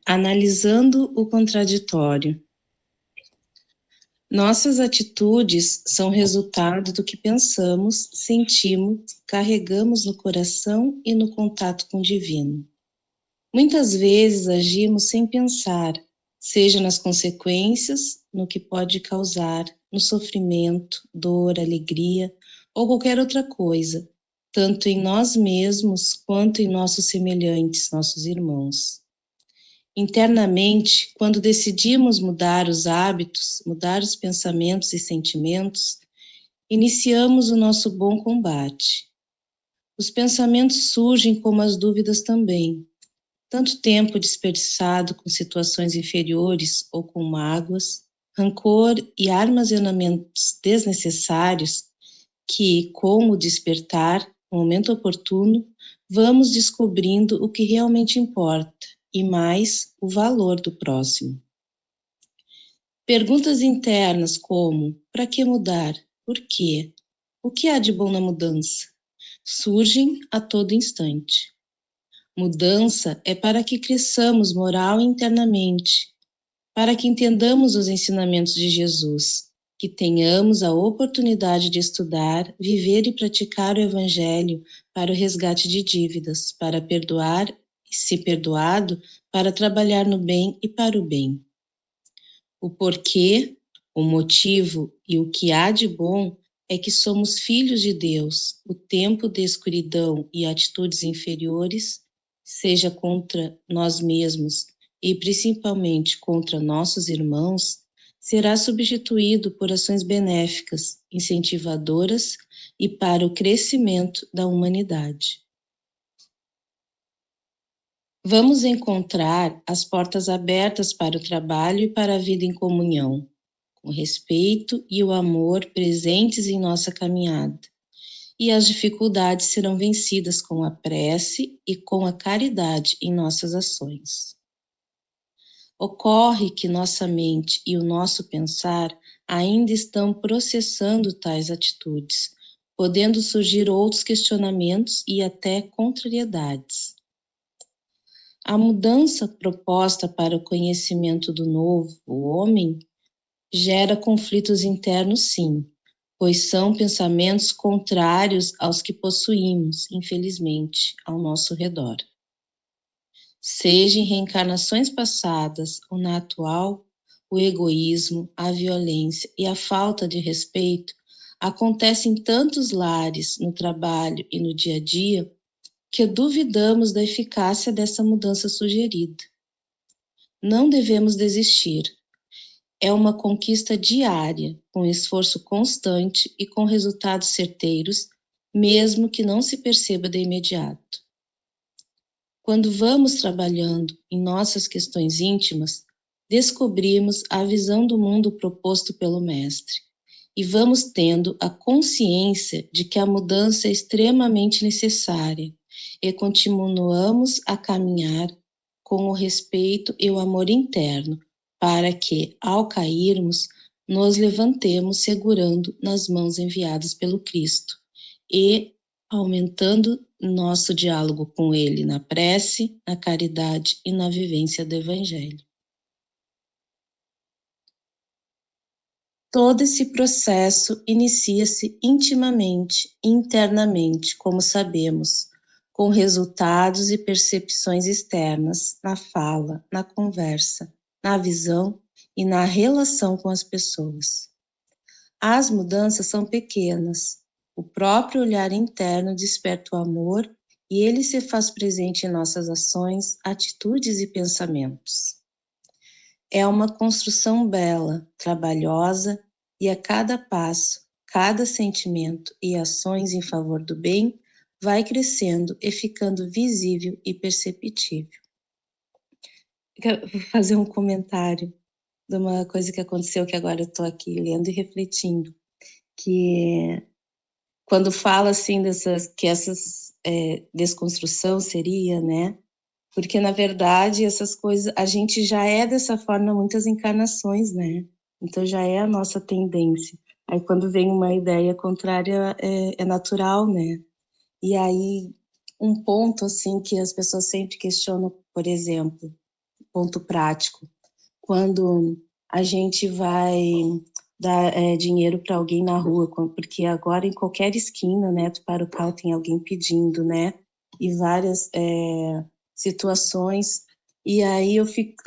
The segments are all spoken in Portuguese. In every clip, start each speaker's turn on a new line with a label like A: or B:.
A: Analisando o contraditório. Nossas atitudes são resultado do que pensamos, sentimos, carregamos no coração e no contato com o divino. Muitas vezes agimos sem pensar, seja nas consequências, no que pode causar, no sofrimento, dor, alegria ou qualquer outra coisa, tanto em nós mesmos quanto em nossos semelhantes, nossos irmãos. Internamente, quando decidimos mudar os hábitos, mudar os pensamentos e sentimentos, iniciamos o nosso bom combate. Os pensamentos surgem como as dúvidas também. Tanto tempo desperdiçado com situações inferiores ou com mágoas, rancor e armazenamentos desnecessários que, com o despertar, no momento oportuno, vamos descobrindo o que realmente importa e mais o valor do próximo. Perguntas internas como: para que mudar? Por quê? O que há de bom na mudança? Surgem a todo instante. Mudança é para que cresçamos moral e internamente, para que entendamos os ensinamentos de Jesus, que tenhamos a oportunidade de estudar, viver e praticar o Evangelho para o resgate de dívidas, para perdoar e, se perdoado, para trabalhar no bem e para o bem. O porquê, o motivo e o que há de bom é que somos filhos de Deus. O tempo de escuridão e atitudes inferiores, seja contra nós mesmos e principalmente contra nossos irmãos, será substituído por ações benéficas, incentivadoras e para o crescimento da humanidade. Vamos encontrar as portas abertas para o trabalho e para a vida em comunhão, com respeito e o amor presentes em nossa caminhada. E as dificuldades serão vencidas com a prece e com a caridade em nossas ações. Ocorre que nossa mente e o nosso pensar ainda estão processando tais atitudes, podendo surgir outros questionamentos e até contrariedades. A mudança proposta para o conhecimento do novo, o homem, gera conflitos internos, sim, pois são pensamentos contrários aos que possuímos, infelizmente, ao nosso redor. Seja em reencarnações passadas ou na atual, o egoísmo, a violência e a falta de respeito acontecem em tantos lares, no trabalho e no dia a dia, que duvidamos da eficácia dessa mudança sugerida. Não devemos desistir. É uma conquista diária, com esforço constante e com resultados certeiros, mesmo que não se perceba de imediato. Quando vamos trabalhando em nossas questões íntimas, descobrimos a visão do mundo proposto pelo Mestre e vamos tendo a consciência de que a mudança é extremamente necessária e continuamos a caminhar com o respeito e o amor interno, para que, ao cairmos, nos levantemos segurando nas mãos enviadas pelo Cristo e aumentando nosso diálogo com Ele na prece, na caridade e na vivência do Evangelho. Todo esse processo inicia-se intimamente, internamente, como sabemos, com resultados e percepções externas na fala, na conversa, na visão e na relação com as pessoas. As mudanças são pequenas. O próprio olhar interno desperta o amor e ele se faz presente em nossas ações, atitudes e pensamentos. É uma construção bela, trabalhosa e a cada passo, cada sentimento e ações em favor do bem vai crescendo e ficando visível e perceptível. Vou fazer um comentário de uma coisa que aconteceu que agora eu estou aqui lendo e refletindo, que quando fala assim que essas desconstrução seria, né? Porque na verdade essas coisas a gente já é dessa forma muitas encarnações, né? Então já é a nossa tendência. Aí quando vem uma ideia contrária é natural, né? E aí um ponto assim que as pessoas sempre questionam, por exemplo, ponto prático. Quando a gente vai dar dinheiro para alguém na rua, porque agora em qualquer esquina, né, tu para o carro, tem alguém pedindo, né, e várias situações, e aí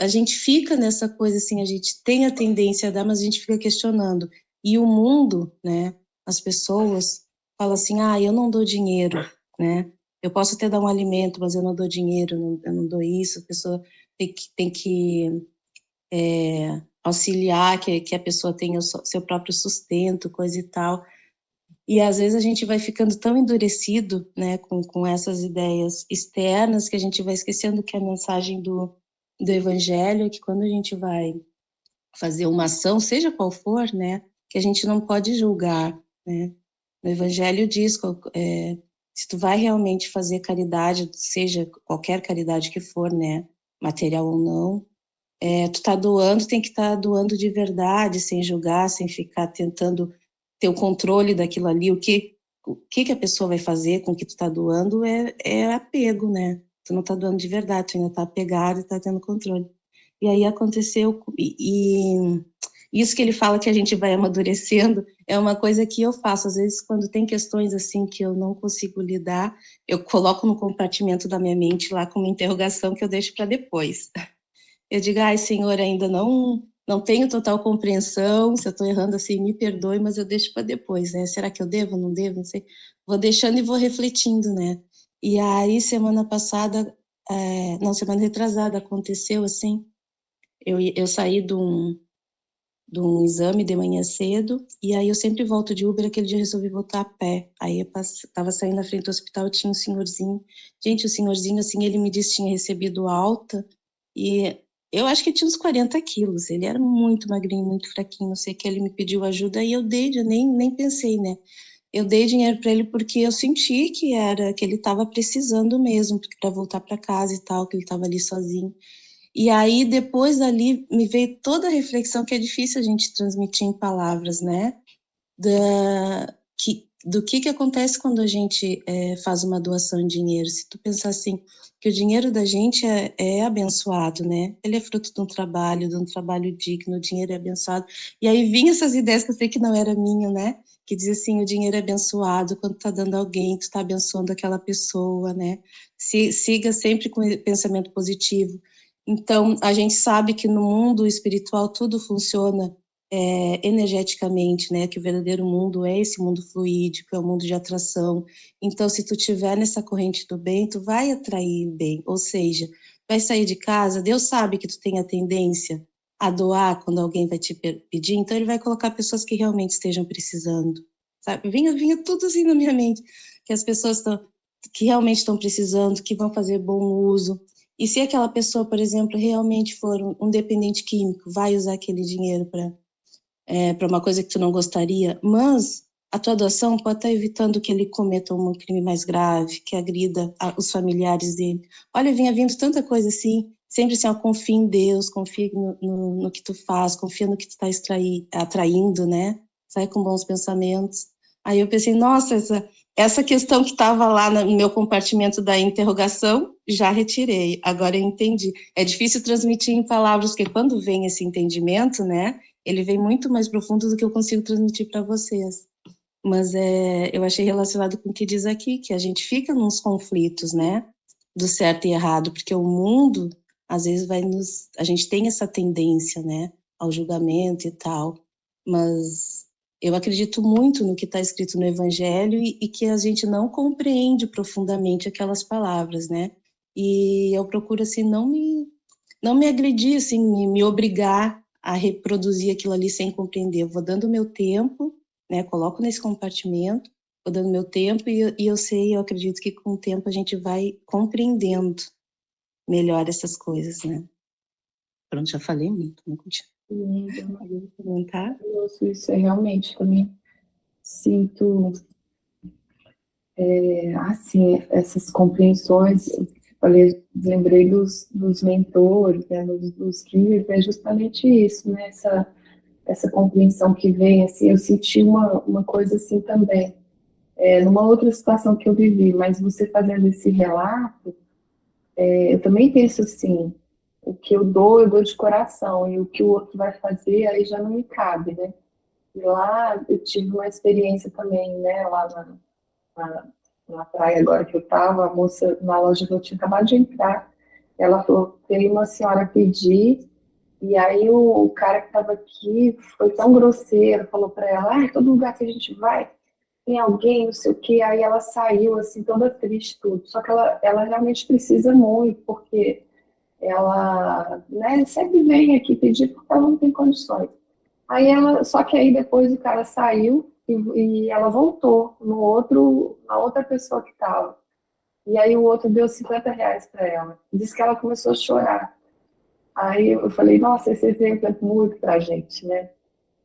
A: a gente fica nessa coisa assim, a gente tem a tendência a dar, mas a gente fica questionando, e o mundo, né, as pessoas falam assim, eu não dou dinheiro, né, eu posso até dar um alimento, mas eu não dou dinheiro, eu não dou isso, a pessoa tem que auxiliar, que a pessoa tenha o seu próprio sustento, coisa e tal. E às vezes a gente vai ficando tão endurecido, né, com essas ideias externas, que a gente vai esquecendo que a mensagem do Evangelho é que quando a gente vai fazer uma ação, seja qual for, né, que a gente não pode julgar, né. O Evangelho diz, se tu vai realmente fazer caridade, seja qualquer caridade que for, né, material ou não, tu tá doando, tem que estar doando de verdade, sem julgar, sem ficar tentando ter o controle daquilo ali. O que a pessoa vai fazer com o que tu tá doando é apego, né? Tu não tá doando de verdade, tu ainda tá apegado e tá tendo controle. E aí aconteceu, e isso que ele fala que a gente vai amadurecendo é uma coisa que eu faço. Às vezes, quando tem questões assim que eu não consigo lidar, eu coloco no compartimento da minha mente lá com uma interrogação que eu deixo para depois. Eu digo, Senhor, ainda não tenho total compreensão, se eu estou errando assim, me perdoe, mas eu deixo para depois, né? Será que eu devo, não devo, não sei. Vou deixando e vou refletindo, né? E aí, semana retrasada, aconteceu assim, eu saí de um exame de manhã cedo, e aí eu sempre volto de Uber, aquele dia eu resolvi voltar a pé. Aí eu estava saindo na frente do hospital, tinha um senhorzinho. Gente, o senhorzinho, assim, ele me disse que tinha recebido alta, e eu acho que tinha uns 40 quilos, ele era muito magrinho, muito fraquinho, não sei o que, ele me pediu ajuda, e eu dei, eu nem pensei, né? Eu dei dinheiro para ele porque eu senti que ele estava precisando mesmo, para voltar para casa e tal, que ele estava ali sozinho. E aí, depois dali, me veio toda a reflexão que é difícil a gente transmitir em palavras, né? Do que acontece quando a gente faz uma doação de dinheiro. Se tu pensar assim, que o dinheiro da gente é abençoado, né? Ele é fruto de um trabalho digno, o dinheiro é abençoado. E aí vinham essas ideias que eu sei que não era minha, né? Que dizia assim, o dinheiro é abençoado, quando tu tá dando a alguém, tu tá abençoando aquela pessoa, né? Siga sempre com pensamento positivo. Então, a gente sabe que no mundo espiritual tudo funciona energeticamente, né? Que o verdadeiro mundo é esse mundo fluídico, é o mundo de atração. Então, se tu tiver nessa corrente do bem, tu vai atrair o bem. Ou seja, vai sair de casa, Deus sabe que tu tem a tendência a doar quando alguém vai te pedir, então ele vai colocar pessoas que realmente estejam precisando, sabe? Vinha tudo assim na minha mente, que as pessoas que realmente estão precisando, que vão fazer bom uso. E se aquela pessoa, por exemplo, realmente for um dependente químico, vai usar aquele dinheiro para uma coisa que tu não gostaria, mas a tua doação pode estar evitando que ele cometa um crime mais grave, que agrida os familiares dele. Olha, vinha vindo tanta coisa assim, sempre assim, confia em Deus, confia no que tu faz, confia no que tu está atraindo, né? Sai com bons pensamentos. Aí eu pensei, nossa, essa questão que estava lá no meu compartimento da interrogação, já retirei, agora eu entendi. É difícil transmitir em palavras, porque quando vem esse entendimento, né, ele vem muito mais profundo do que eu consigo transmitir para vocês. Mas eu achei relacionado com o que diz aqui, que a gente fica nos conflitos, né, do certo e errado, porque o mundo, às vezes, a gente tem essa tendência, né, ao julgamento e tal, mas eu acredito muito no que está escrito no Evangelho e que a gente não compreende profundamente aquelas palavras, né, e eu procuro, assim, não me agredir, assim, me obrigar a reproduzir aquilo ali sem compreender. Eu vou dando o meu tempo, né? Coloco nesse compartimento, vou dando meu tempo e eu acredito que com o tempo a gente vai compreendendo melhor essas coisas, né? Pronto, já falei muito, não continuo. Comentar?
B: Isso é realmente, também sinto assim, essas compreensões. Falei, lembrei dos mentores, né, dos guias, é justamente isso, né, essa compreensão que vem, assim, eu senti uma coisa assim também, numa outra situação que eu vivi, mas você fazendo esse relato, eu também penso assim, o que eu dou de coração, e o que o outro vai fazer, aí já não me cabe, né? E lá eu tive uma experiência também, né, lá na, na praia agora que eu estava, a moça na loja que eu tinha acabado de entrar, ela falou, tem uma senhora pedir, e aí o cara que estava aqui foi tão grosseiro, falou para ela, todo lugar que a gente vai, tem alguém, não sei o quê, aí ela saiu assim, toda triste, tudo, só que ela realmente precisa muito, porque ela, né, sempre vem aqui pedir porque ela não tem condições. Aí só que aí depois o cara saiu e ela voltou na outra pessoa que estava. E aí o outro deu R$ 50 para ela. Disse que ela começou a chorar. Aí eu falei, nossa, esse exemplo é muito pra gente, né?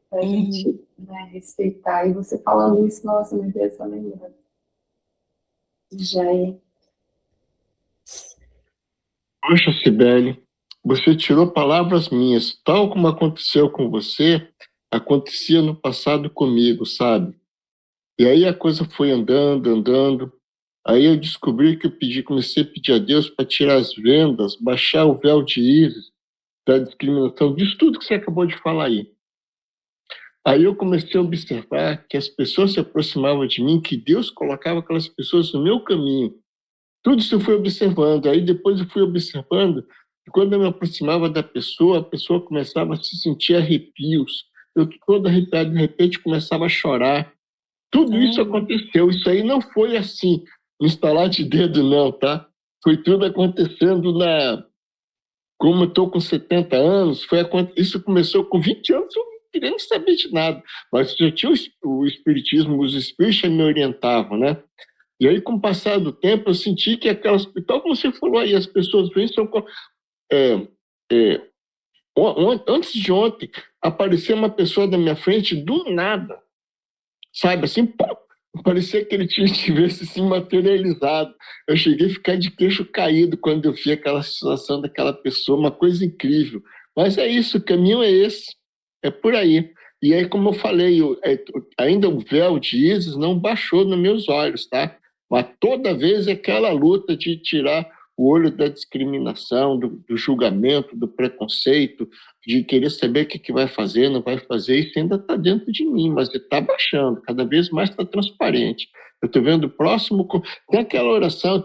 B: Pra gente, né, respeitar. E você falando isso, nossa, me deu essa lembrança. Já é.
C: Poxa, Cibele, você tirou palavras minhas. Tal como aconteceu com você, acontecia no passado comigo, sabe? E aí a coisa foi andando, andando. Aí eu descobri que comecei a pedir a Deus para tirar as vendas, baixar o véu de íris da discriminação, disso tudo que você acabou de falar aí. Aí eu comecei a observar que as pessoas se aproximavam de mim, que Deus colocava aquelas pessoas no meu caminho. Tudo isso eu fui observando. Aí depois eu fui observando que quando eu me aproximava da pessoa, a pessoa começava a se sentir arrepios. Eu todo arrepiado, de repente começava a chorar. Tudo isso aconteceu. Isso aí não foi assim, no estalar de dedo, não, tá? Foi tudo acontecendo como eu estou com 70 anos, isso começou com 20 anos, eu não queria nem saber de nada. Mas já tinha o espiritismo, os espíritos me orientavam, né? E aí, com o passar do tempo, eu senti que tal como você falou aí, as pessoas vêm, são... antes de ontem, apareceu uma pessoa da minha frente, do nada, sabe, assim, pô, parecia que ele tivesse se materializado. Eu cheguei a ficar de queixo caído quando eu vi aquela situação daquela pessoa, uma coisa incrível. Mas é isso, o caminho é esse, é por aí. E aí, como eu falei, ainda o véu de Ísis não baixou nos meus olhos, tá? Mas toda vez é aquela luta de tirar o olho da discriminação, do julgamento, do preconceito, de querer saber o que vai fazer, não vai fazer, isso ainda está dentro de mim, mas está baixando, cada vez mais está transparente. Eu estou vendo o próximo... Tem aquela oração,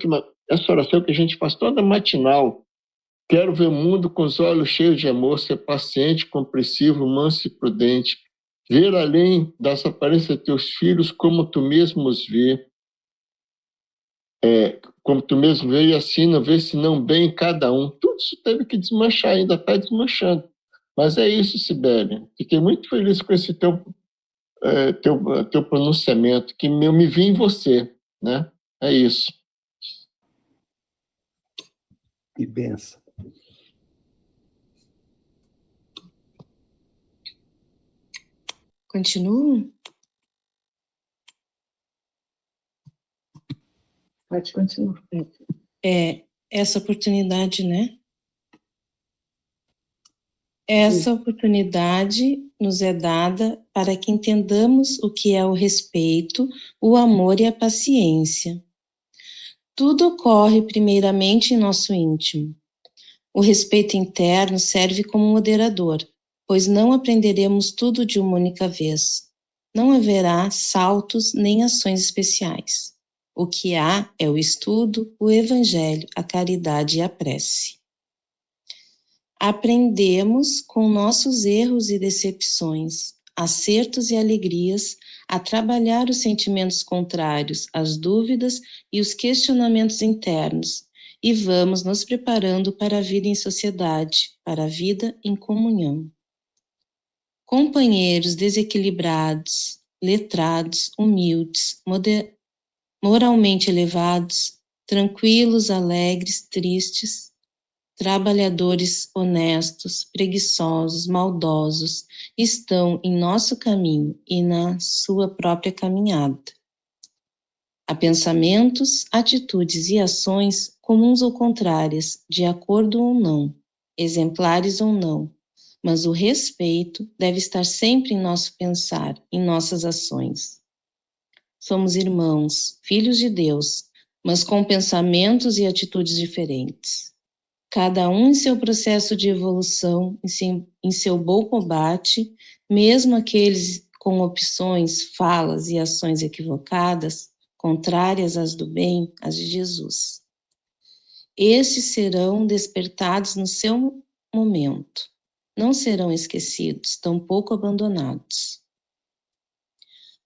C: essa oração que a gente faz toda matinal, quero ver o mundo com os olhos cheios de amor, ser paciente, compreensivo, manso e prudente, ver além das aparências de teus filhos como tu mesmo os vê, como tu mesmo vê, e assim não vê senão bem em cada um. Tudo isso teve que desmanchar, ainda está desmanchando. Mas é isso, Cibele. Fiquei muito feliz com esse teu pronunciamento, que eu me vi em você, né? É isso.
D: Que benção.
A: Continuo?
B: Pode continuar.
A: Essa oportunidade, né? Essa oportunidade nos é dada para que entendamos o que é o respeito, o amor e a paciência. Tudo ocorre primeiramente em nosso íntimo. O respeito interno serve como moderador, pois não aprenderemos tudo de uma única vez. Não haverá saltos nem ações especiais. O que há é o estudo, o evangelho, a caridade e a prece. Aprendemos com nossos erros e decepções, acertos e alegrias, a trabalhar os sentimentos contrários, as dúvidas e os questionamentos internos, e vamos nos preparando para a vida em sociedade, para a vida em comunhão. Companheiros desequilibrados, letrados, humildes, moralmente elevados, tranquilos, alegres, tristes, trabalhadores honestos, preguiçosos, maldosos, estão em nosso caminho e na sua própria caminhada. Há pensamentos, atitudes e ações comuns ou contrárias, de acordo ou não, exemplares ou não, mas o respeito deve estar sempre em nosso pensar, em nossas ações. Somos irmãos, filhos de Deus, mas com pensamentos e atitudes diferentes. cada um em seu processo de evolução, em seu bom combate, mesmo aqueles com opções, falas e ações equivocadas, contrárias às do bem, às de Jesus. Estes serão despertados no seu momento, não serão esquecidos, tampouco abandonados.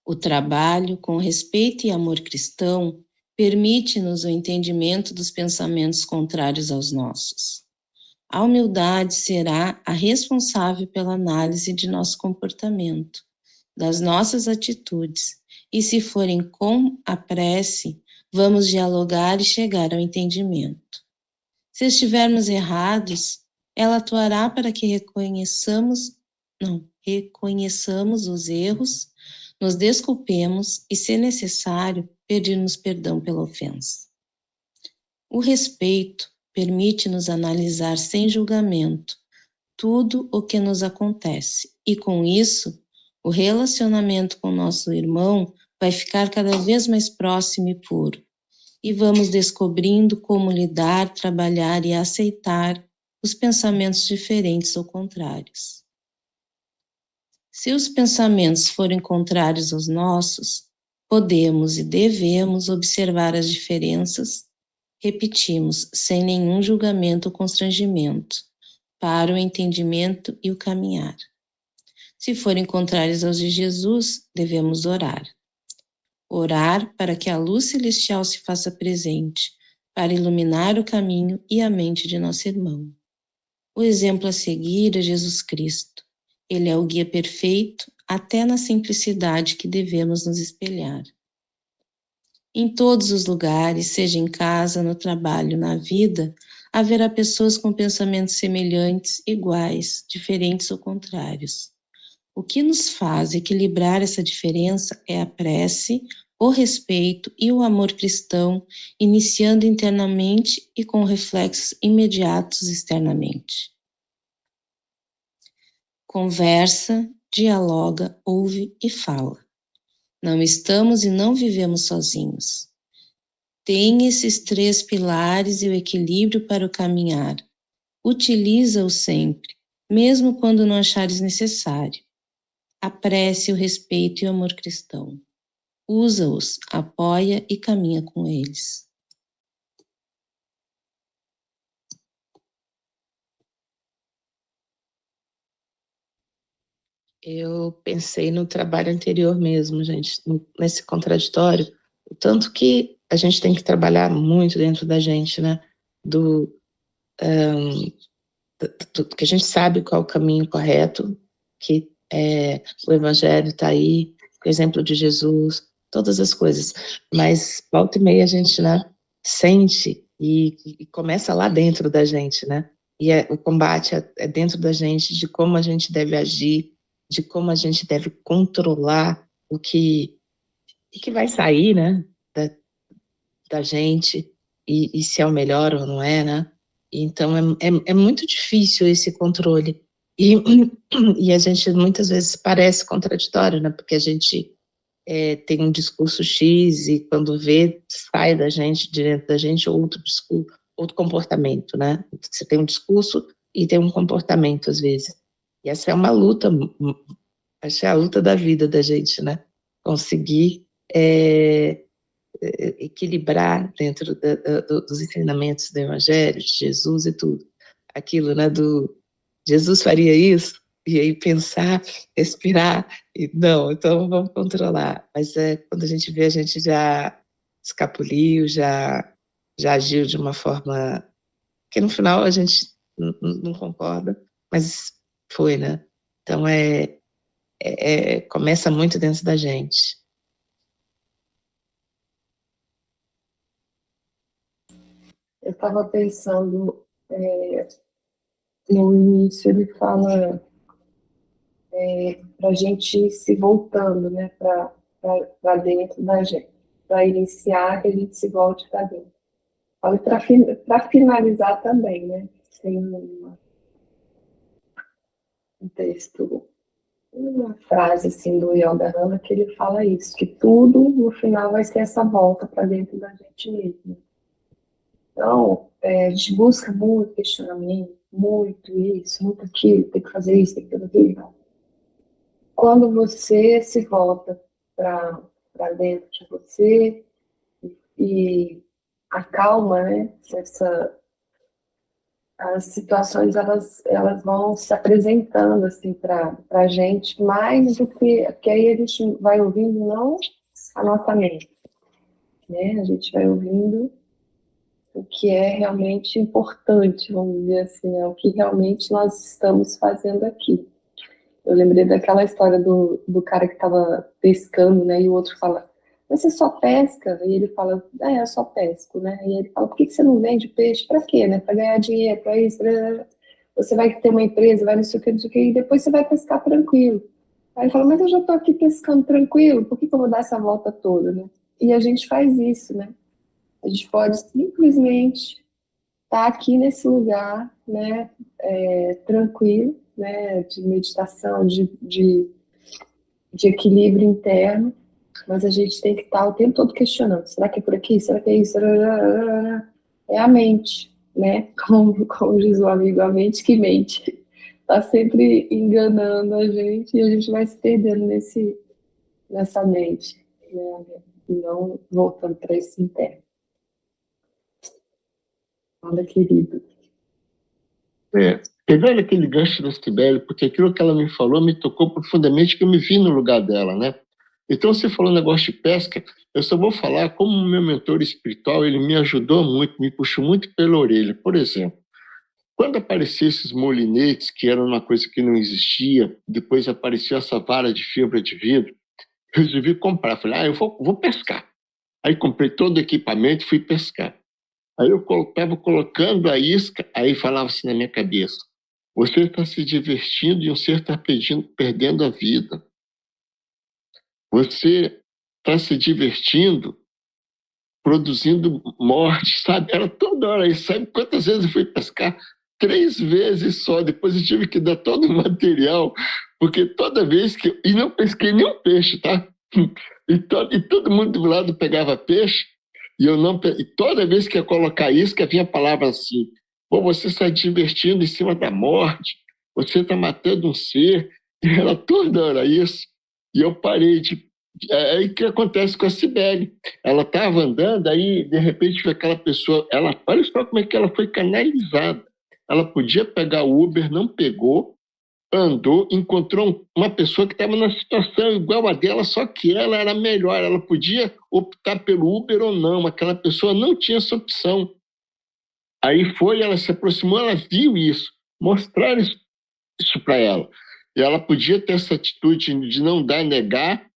A: O trabalho com respeito e amor cristão permite-nos o entendimento dos pensamentos contrários aos nossos. A humildade será a responsável pela análise de nosso comportamento, das nossas atitudes, e se forem com a prece, vamos dialogar e chegar ao entendimento. Se estivermos errados, ela atuará para que reconheçamos os erros, nos desculpemos e, se necessário, pedirmos perdão pela ofensa. O respeito permite-nos analisar sem julgamento tudo o que nos acontece e, com isso, o relacionamento com nosso irmão vai ficar cada vez mais próximo e puro, e vamos descobrindo como lidar, trabalhar e aceitar os pensamentos diferentes ou contrários. Se os pensamentos forem contrários aos nossos, podemos e devemos observar as diferenças, repetimos, sem nenhum julgamento ou constrangimento, para o entendimento e o caminhar. Se forem contrários aos de Jesus, devemos orar. Orar para que a luz celestial se faça presente, para iluminar o caminho e a mente de nosso irmão. O exemplo a seguir é Jesus Cristo. Ele é o guia perfeito, até na simplicidade que devemos nos espelhar. Em todos os lugares, seja em casa, no trabalho, na vida, haverá pessoas com pensamentos semelhantes, iguais, diferentes ou contrários. O que nos faz equilibrar essa diferença é a prece, o respeito e o amor cristão, iniciando internamente e com reflexos imediatos externamente. Conversa, dialoga, ouve e fala. Não estamos e não vivemos sozinhos. Tem esses 3 pilares e o equilíbrio para o caminhar. Utiliza-os sempre, mesmo quando não achares necessário. A prece, o respeito e o amor cristão. Usa-os, apoia e caminha com eles.
E: Eu pensei no trabalho anterior mesmo, gente, nesse contraditório, o tanto que a gente tem que trabalhar muito dentro da gente, né? Que a gente sabe qual é o caminho correto, que o Evangelho está aí, o exemplo de Jesus, todas as coisas. Mas volta e meia a gente, né, sente e começa lá dentro da gente, né? E o combate é dentro da gente, de como a gente deve agir, de como a gente deve controlar o que vai sair, né, da gente, e se é o melhor ou não é, né? Então, é muito difícil esse controle. E a gente, muitas vezes, parece contraditório, né? Porque a gente tem um discurso X e, quando vê, sai da gente, de dentro da gente, outro discurso, outro comportamento, né? Você tem um discurso e tem um comportamento, às vezes. E essa é uma luta, acho que é a luta da vida da gente, né? Conseguir equilibrar dentro dos ensinamentos do Evangelho, de Jesus e tudo. Aquilo, né, do Jesus faria isso, e aí pensar, respirar, e não, então vamos controlar. Mas quando a gente vê, a gente já escapuliu, já agiu de uma forma que no final a gente não concorda, mas foi, né? Então começa muito dentro da gente.
B: Eu estava pensando, no início ele fala para a gente ir se voltando, né, para dentro da gente, para iniciar que a gente se volte para dentro. Para finalizar também, né, tem um texto, uma frase assim do Yogananda que ele fala isso, que tudo no final vai ser essa volta para dentro da gente mesmo. Então, a gente busca muito questionamento, muito isso, muito aquilo, tem que fazer isso, tem que fazer aquilo. Quando você se volta para dentro de você e acalma, né, as situações elas vão se apresentando assim para a gente mais do que aí a gente vai ouvindo não a nossa mente, né? A gente vai ouvindo o que é realmente importante, vamos dizer assim, é o que realmente nós estamos fazendo aqui. Eu lembrei daquela história do cara que estava pescando, né? E o outro fala, mas você só pesca? E ele fala, eu só pesco, né? E ele fala, por que você não vende peixe? Para quê, né? Para ganhar dinheiro, para isso, você vai ter uma empresa, vai não sei o que, e depois você vai pescar tranquilo. Aí ele fala, mas eu já estou aqui pescando tranquilo, por que eu vou dar essa volta toda, né? E a gente faz isso, né? A gente pode simplesmente estar aqui nesse lugar, né? Tranquilo, né? De meditação, de equilíbrio interno, mas a gente tem que estar o tempo todo questionando, será que é por aqui? Será que é isso? É a mente, né? Como diz o amigo, a mente que mente. Está sempre enganando a gente e a gente vai se perdendo nessa mente, né? E não voltando para esse interno. Fala, querido.
C: Pegando aquele gancho da Cibele, porque aquilo que ela me falou me tocou profundamente, que eu me vi no lugar dela, né? Então, você falou um negócio de pesca, eu só vou falar como o meu mentor espiritual, ele me ajudou muito, me puxou muito pela orelha. Por exemplo, quando apareciam esses molinetes, que era uma coisa que não existia, depois apareceu essa vara de fibra de vidro, eu resolvi comprar. Falei, eu vou pescar. Aí comprei todo o equipamento e fui pescar. Aí eu estava colocando a isca, aí falava assim na minha cabeça, você está se divertindo e um ser está perdendo a vida. Você está se divertindo, produzindo morte, sabe? Era toda hora isso. Sabe quantas vezes eu fui pescar? 3 vezes só. Depois eu tive que dar todo o material, porque toda vez que... E não pesquei nenhum peixe, tá? E todo mundo do lado pegava peixe, e toda vez que eu colocar isca, vinha a palavra assim, pô, você está divertindo em cima da morte, você está matando um ser, e era toda hora isso. E eu parei de... Aí o que acontece com a Cibele? Ela estava andando, aí de repente foi aquela pessoa, olha só como é que ela foi canalizada. Ela podia pegar o Uber, não pegou, andou, encontrou uma pessoa que estava numa situação igual a dela, só que ela era melhor, ela podia optar pelo Uber ou não, aquela pessoa não tinha essa opção. Aí ela se aproximou, ela viu isso, mostraram isso para ela. E ela podia ter essa atitude de não dar, negar,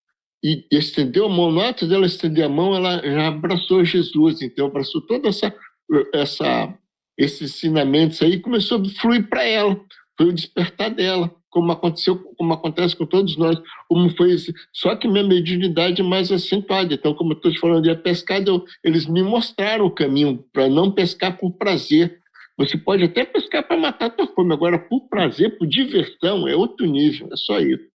C: e estendeu a mão. No ato dela estender a mão, ela já abraçou Jesus, então abraçou toda esses ensinamentos aí, começou a fluir para ela, foi o despertar dela, como acontece com todos nós, como foi esse. Só que minha mediunidade é mais acentuada, então como eu estou te falando de pescar, eles me mostraram o caminho para não pescar por prazer. Você pode até pescar para matar a tua fome, agora por prazer, por diversão, é outro nível, é só isso.